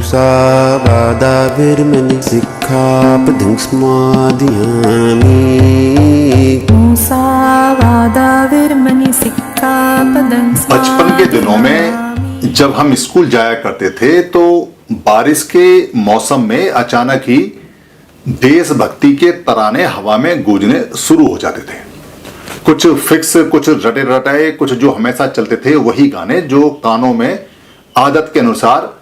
मुसावादाविर्मणि सिक्खापदं स्मादयामि। मुसावादाविर्मणि सिक्खापदं बचपन के दिनों में जब हम स्कूल जाया करते थे तो बारिश के मौसम में अचानक ही देशभक्ति के तराने हवा में गूंजने शुरू हो जाते थे। कुछ फिक्स, कुछ रटे रटाए, कुछ जो हमेशा चलते थे वही गाने जो कानों में आदत के अनुसार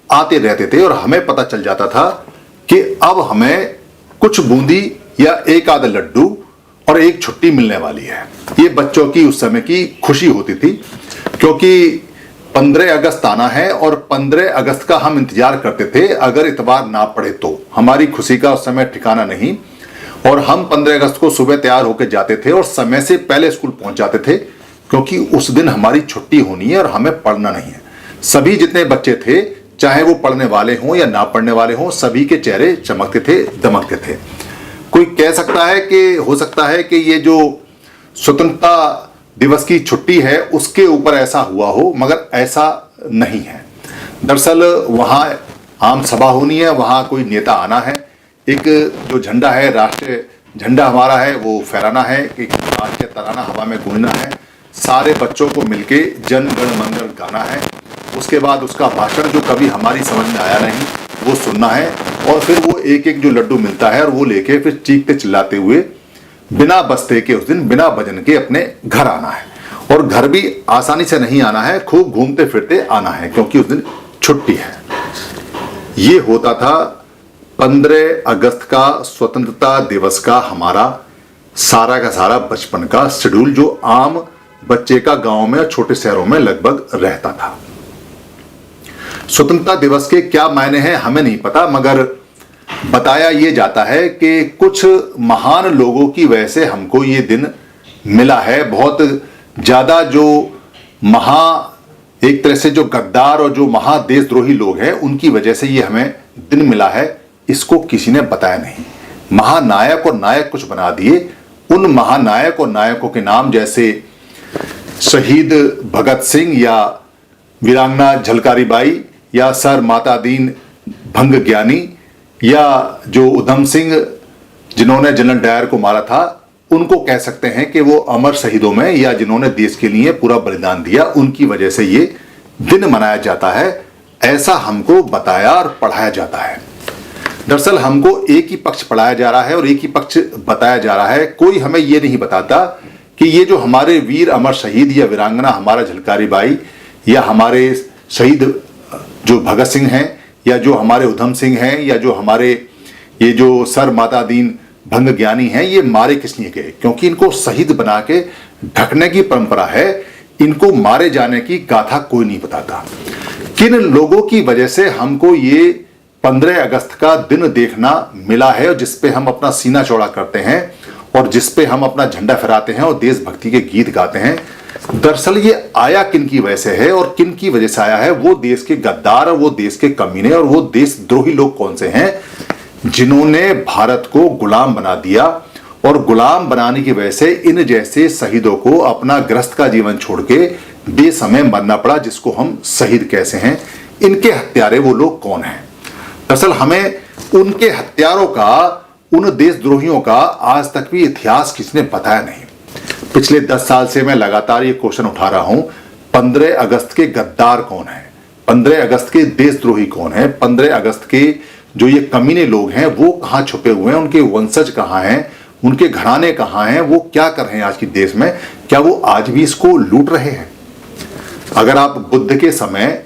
आते रहते थे और हमें पता चल जाता था कि अब हमें कुछ बूंदी या एक आध लड्डू और एक छुट्टी मिलने वाली है। ये बच्चों की उस समय की खुशी होती थी, क्योंकि 15 अगस्त आना है और 15 अगस्त का हम इंतजार करते थे। अगर इतवार ना पड़े तो हमारी खुशी का उस समय ठिकाना नहीं, और हम 15 अगस्त को सुबह तैयार होकर जाते थे और समय से पहले स्कूल पहुंच जाते थे, क्योंकि उस दिन हमारी छुट्टी होनी है और हमें पढ़ना नहीं है। सभी जितने बच्चे थे, चाहे वो पढ़ने वाले हों या ना पढ़ने वाले हों, सभी के चेहरे चमकते थे, दमकते थे। कोई कह सकता है कि हो सकता है कि ये जो स्वतंत्रता दिवस की छुट्टी है उसके ऊपर ऐसा हुआ हो, मगर ऐसा नहीं है। दरअसल वहाँ आम सभा होनी है, वहाँ कोई नेता आना है, एक जो झंडा है, राष्ट्रीय झंडा हमारा है, वो फहराना है, एक राष्ट्रीय तराना हवा में गूंजना है, सारे बच्चों को मिलके जन गण मंगल गाना है। उसके बाद उसका भाषण जो कभी हमारी समझ में आया नहीं वो सुनना है, और फिर वो एक एक जो लड्डू मिलता है और वो लेके फिर चीखते चिल्लाते हुए बिना बस्ते के उस दिन बिना भजन के अपने घर आना है। और घर भी आसानी से नहीं आना है, खूब घूमते फिरते आना है, क्योंकि उस दिन छुट्टी है। ये होता था 15 अगस्त का स्वतंत्रता दिवस का हमारा सारा का सारा बचपन का शेड्यूल, जो आम बच्चे का गांव में और छोटे शहरों में लगभग रहता था। स्वतंत्रता दिवस के क्या मायने हैं हमें नहीं पता, मगर बताया ये जाता है कि कुछ महान लोगों की वजह से हमको ये दिन मिला है। बहुत ज्यादा जो एक तरह से जो गद्दार और जो महादेशद्रोही लोग हैं उनकी वजह से ये हमें दिन मिला है, इसको किसी ने बताया नहीं। महानायक और नायक कुछ बना दिए। उन महानायक और नायकों के नाम जैसे शहीद भगत सिंह या वीरांगना झलकारी बाई या सर माता दीन भंग ज्ञानी या जो उधम सिंह जिन्होंने जनरल डायर को मारा था, उनको कह सकते हैं कि वो अमर शहीदों में या जिन्होंने देश के लिए पूरा बलिदान दिया, उनकी वजह से ये दिन मनाया जाता है, ऐसा हमको बताया और पढ़ाया जाता है। दरअसल हमको एक ही पक्ष पढ़ाया जा रहा है और एक ही पक्ष बताया जा रहा है। कोई हमें ये नहीं बताता कि ये जो हमारे वीर अमर शहीद या वीरांगना हमारा झलकारी बाई या हमारे शहीद जो भगत सिंह हैं या जो हमारे उधम सिंह हैं या जो हमारे ये जो सर माता दीन भंग ज्ञानी हैं, ये मारे किस लिए गए, क्योंकि इनको शहीद बना के ढकने की परंपरा है। इनको मारे जाने की गाथा कोई नहीं बताता। किन लोगों की वजह से हमको ये 15 अगस्त का दिन देखना मिला है, जिसपे हम अपना सीना चौड़ा करते हैं और जिसपे हम अपना झंडा फहराते हैं और देशभक्ति के गीत गाते हैं। दरअसल ये आया किन की वजह से है और किन की वजह से आया है? वो देश के गद्दार और वो देश के कमीने और वो देशद्रोही लोग कौन से हैं जिन्होंने भारत को गुलाम बना दिया, और गुलाम बनाने की वजह से इन जैसे शहीदों को अपना गृहस्थ का जीवन छोड़ के बेसमय मरना पड़ा, जिसको हम शहीद कैसे हैं। इनके हत्यारे वो लोग कौन हैं? दरअसल हमें उनके हत्यारों का, उन देशद्रोहियों का आज तक भी इतिहास किसी ने बताया नहीं। पिछले 10 साल से मैं लगातार ये क्वेश्चन उठा रहा हूं, 15 अगस्त के गद्दार कौन है, 15 अगस्त के देशद्रोही कौन है, 15 अगस्त के जो ये कमीने लोग हैं वो कहां छुपे हुए हैं, उनके वंशज कहां हैं, उनके घराने कहां हैं, वो क्या कर रहे हैं आज के देश में, क्या वो आज भी इसको लूट रहे हैं? अगर आप बुद्ध के समय,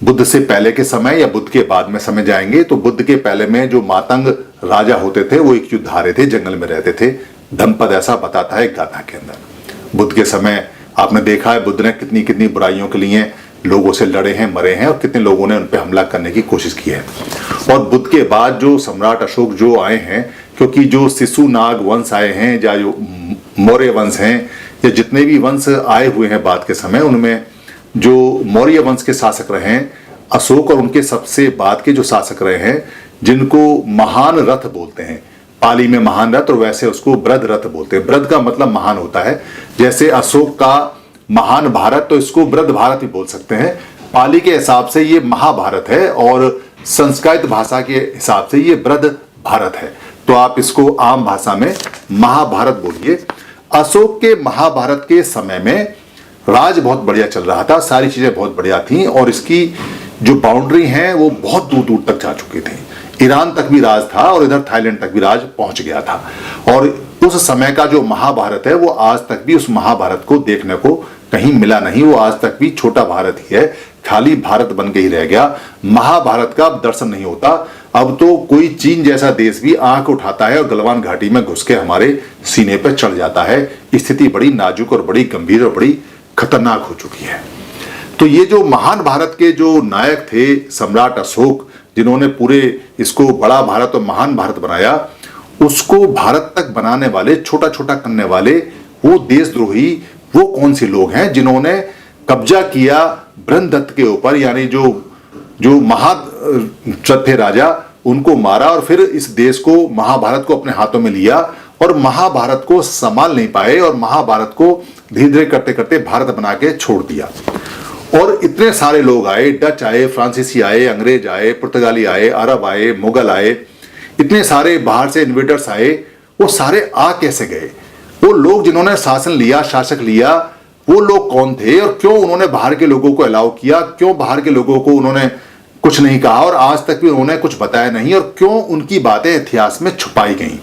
बुद्ध से पहले के समय या बुद्ध के बाद में समय जाएंगे तो बुद्ध के पहले में जो मातंग राजा होते थे वो एक युद्धारे थे, जंगल में रहते थे। धम्मपद ऐसा बताता है एक गाथा के अंदर। बुद्ध के समय आपने देखा है बुद्ध ने कितनी कितनी बुराइयों के लिए लोगों से लड़े हैं, मरे हैं, और कितने लोगों ने उन पर हमला करने की कोशिश की है। और बुद्ध के बाद जो सम्राट अशोक जो आए हैं, क्योंकि जो शिशु नाग वंश आए हैं या जो मौर्य वंश हैं या जितने भी वंश आए हुए हैं बाद के समय, उनमें जो मौर्य वंश के शासक रहे हैं अशोक, और उनके सबसे बाद के जो शासक रहे हैं जिनको महान रथ बोलते हैं, पाली में महान रथ और वैसे उसको बृहद रथ बोलते हैं। बृहद का मतलब महान होता है, जैसे अशोक का महान भारत तो इसको बृहद भारत ही बोल सकते हैं। पाली के हिसाब से ये महाभारत है और संस्कृत भाषा के हिसाब से ये बृहद भारत है, तो आप इसको आम भाषा में महाभारत बोलिए। अशोक के महाभारत के समय में राज बहुत बढ़िया चल रहा था, सारी चीजें बहुत बढ़िया थी और इसकी जो बाउंड्री हैं वो बहुत दूर दूर तक जा चुकी थी। ईरान तक भी राज था और इधर थाईलैंड तक भी राज पहुंच गया था। और उस समय का जो महाभारत है वो आज तक भी उस महाभारत को देखने को कहीं मिला नहीं, वो आज तक भी छोटा भारत ही है, खाली भारत बन के ही रह गया। महाभारत का अब दर्शन नहीं होता। अब तो कोई चीन जैसा देश भी आंख उठाता है और गलवान घाटी में घुस के हमारे सीने पर चढ़ जाता है। स्थिति बड़ी नाजुक और बड़ी गंभीर और बड़ी खतरनाक हो चुकी है। तो ये जो महान भारत के जो नायक थे सम्राट अशोक, जिन्होंने पूरे इसको बड़ा भारत और महान भारत बनाया, उसको भारत तक बनाने वाले, छोटा छोटा करने वाले वो देशद्रोही वो कौन से लोग हैं जिन्होंने कब्जा किया बृहदत्त के ऊपर, यानी जो महारथ थे राजा, उनको मारा और फिर इस देश को, महाभारत को अपने हाथों में लिया और महाभारत को संभाल नहीं पाए और महाभारत को धीरे धीरे करते करते भारत बना के छोड़ दिया। और इतने सारे लोग आए, डच आए, फ्रांसीसी आए, अंग्रेज आए, पुर्तगाली आए, अरब आए, मुगल आए, इतने सारे बाहर से इन्वेडर्स आए। वो सारे आ कैसे गए? वो लोग जिन्होंने शासन लिया, शासक लिया, वो लोग कौन थे और क्यों उन्होंने बाहर के लोगों को अलाउ किया? क्यों बाहर के लोगों को उन्होंने कुछ नहीं कहा और आज तक भी उन्होंने कुछ बताया नहीं? और क्यों उनकी बातें इतिहास में छुपाई गई?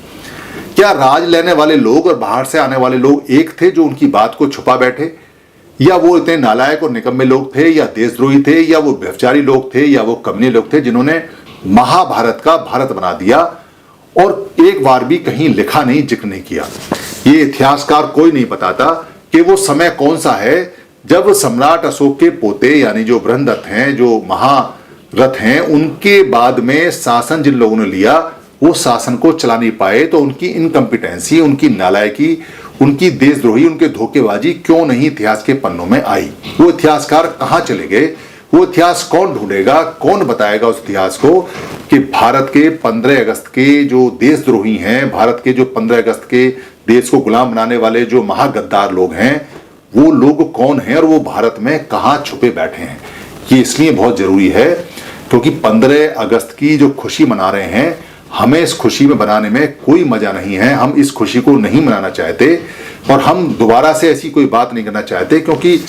क्या राज लेने वाले लोग और बाहर से आने वाले लोग एक थे जो उनकी बात को छुपा बैठे, या वो इतने नालायक और निकम्मे लोग थे, या देशद्रोही थे, या वो व्यभिचारी लोग थे, या वो कमीने लोग थे जिन्होंने महाभारत का भारत बना दिया और एक बार भी कहीं लिखा नहीं, जिक्र नहीं किया? ये इतिहासकार कोई नहीं बताता कि वो समय कौन सा है जब सम्राट अशोक के पोते यानी जो बृहदत्त हैं, जो महारथ हैं, उनके बाद में शासन जिन लोगों ने लिया वो शासन को चला नहीं पाए। तो उनकी इनकम्पिटेंसी, उनकी नालायकी, उनकी देशद्रोही, उनके धोखेबाजी क्यों नहीं इतिहास के पन्नों में आई? वो इतिहासकार कहां चले गए? वो इतिहास कौन ढूंढेगा, कौन बताएगा उस इतिहास को कि भारत के 15 अगस्त के जो देशद्रोही हैं, भारत के जो 15 अगस्त के देश को गुलाम बनाने वाले जो महागद्दार लोग हैं, वो लोग कौन हैं और वो भारत में कहां छुपे बैठे हैं? ये इसलिए बहुत जरूरी है क्योंकि 15 अगस्त की जो खुशी मना रहे हैं, हमें इस खुशी में बनाने में कोई मजा नहीं है। हम इस खुशी को नहीं मनाना चाहते और हम दोबारा से ऐसी कोई बात नहीं करना चाहते, क्योंकि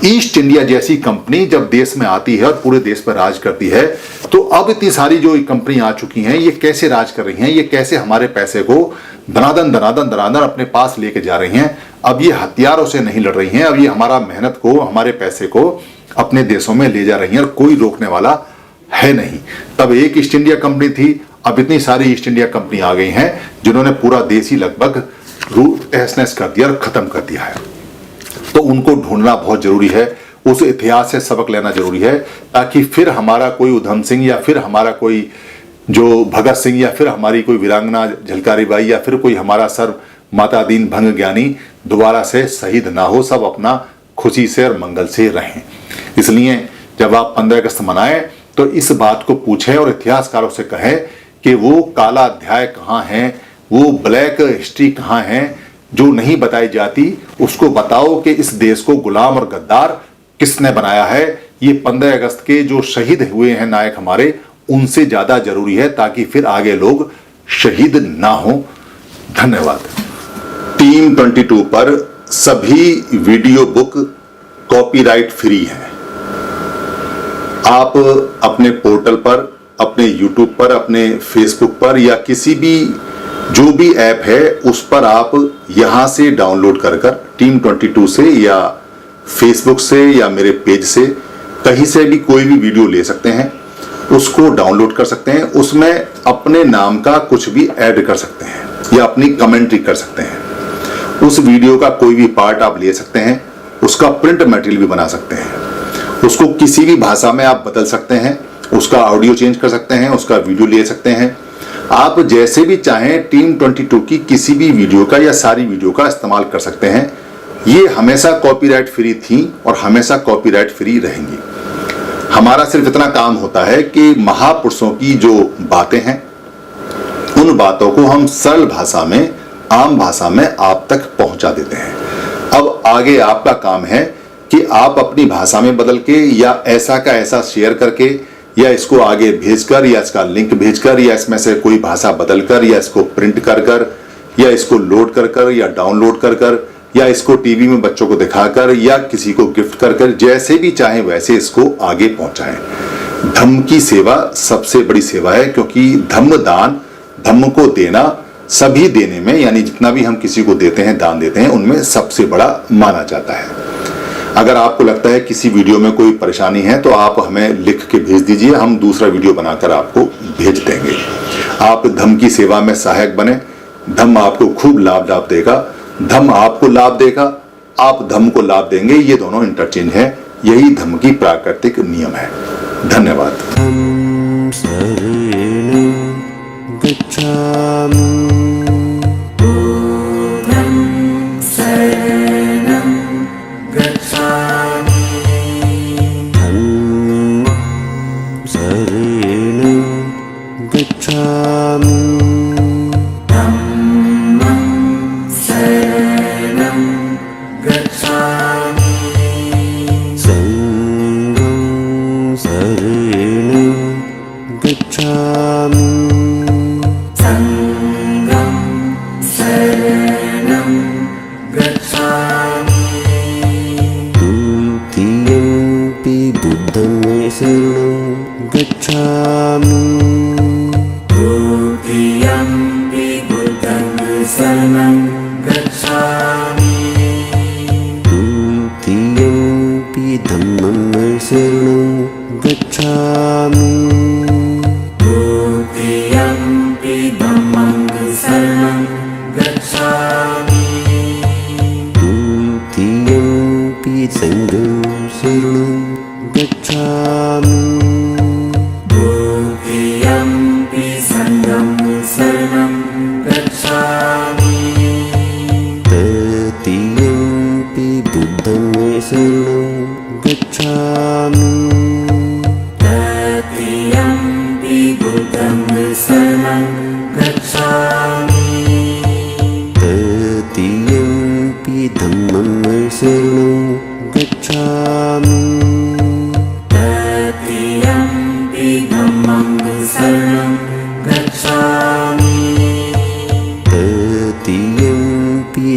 ईस्ट इंडिया जैसी कंपनी जब देश में आती है और पूरे देश पर राज करती है, तो अब इतनी सारी जो कंपनी आ चुकी हैं, ये कैसे राज कर रही हैं? ये कैसे हमारे पैसे को दनादन अपने पास लेके जा रही हैं? अब ये हथियारों से नहीं लड़ रही हैं, अब ये हमारा मेहनत को, हमारे पैसे को अपने देशों में ले जा रही हैं और कोई रोकने वाला है नहीं। तब एक ईस्ट इंडिया कंपनी थी, अब इतनी सारी ईस्ट इंडिया कंपनी आ गई हैं जिन्होंने पूरा देश ही लगभग तहस नहस कर दिया और खत्म कर दिया है। तो उनको ढूंढना बहुत जरूरी है, उस इतिहास से सबक लेना जरूरी है, ताकि फिर हमारा कोई उधम सिंह या फिर हमारा कोई जो भगत सिंह या फिर हमारी कोई वीरांगना झलकारी बाई या फिर कोई हमारा सर माता दीन भंग ज्ञानी दोबारा से शहीद ना हो, सब अपना खुशी से और मंगल से रहें। इसलिए जब आप 15 अगस्त मनाएं तो इस बात को पूछें और इतिहासकारों से कहें कि वो काला अध्याय कहाँ है, वो ब्लैक हिस्ट्री कहाँ है जो नहीं बताई जाती, उसको बताओ कि इस देश को गुलाम और गद्दार किसने बनाया है। ये 15 अगस्त के जो शहीद हुए हैं नायक हमारे, उनसे ज्यादा जरूरी है, ताकि फिर आगे लोग शहीद ना हो। धन्यवाद। टीम 22 पर सभी वीडियो बुक कॉपीराइट फ्री है। आप अपने पोर्टल पर, अपने यूट्यूब पर, अपने फेसबुक पर या किसी भी जो भी ऐप है उस पर आप यहां से डाउनलोड कर टीम 22 से या फेसबुक से या मेरे पेज से कहीं से भी कोई भी वीडियो ले सकते हैं, उसको डाउनलोड कर सकते हैं। उसमें अपने नाम का कुछ भी ऐड कर सकते हैं या अपनी कमेंट्री कर सकते हैं। उस वीडियो का कोई भी पार्ट आप ले सकते हैं, उसका प्रिंट मटेरियल भी बना सकते हैं, उसको किसी भी भाषा में आप बदल सकते हैं, उसका ऑडियो चेंज कर सकते हैं, उसका वीडियो ले सकते हैं। आप जैसे भी चाहें टीम 22 की किसी भी वीडियो का या सारी वीडियो का इस्तेमाल कर सकते हैं। ये हमेशा कॉपीराइट फ्री थी और हमेशा कॉपीराइट फ्री रहेंगी। हमारा सिर्फ इतना काम होता है कि महापुरुषों की जो बातें हैं उन बातों को हम सरल भाषा में, आम भाषा में आप तक पहुंचा देते हैं। अब आगे आपका काम है कि आप अपनी भाषा में बदल के या ऐसा का ऐसा शेयर करके या इसको आगे भेजकर या इसका लिंक भेजकर या इसमें से कोई भाषा बदलकर या इसको प्रिंट कर कर या इसको लोड कर कर या डाउनलोड कर कर या इसको टीवी में बच्चों को दिखाकर या किसी को गिफ्ट कर कर, जैसे भी चाहे वैसे इसको आगे पहुंचाएं। धम्म की सेवा सबसे बड़ी सेवा है, क्योंकि धम्म दान, धम्म को देना सभी देने में, यानी जितना भी हम किसी को देते हैं, दान देते हैं, उनमें सबसे बड़ा माना जाता है। अगर आपको लगता है किसी वीडियो में कोई परेशानी है तो आप हमें लिख के भेज दीजिए, हम दूसरा वीडियो बनाकर आपको भेज देंगे। आप धम्म की सेवा में सहायक बने, धम्म आपको खूब लाभ देगा, धम्म आपको लाभ देगा, आप धम्म को लाभ देंगे, ये दोनों इंटरचेंज है। यही धम्म की प्राकृतिक नियम है। धन्यवाद।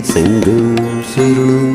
Sangam Saranam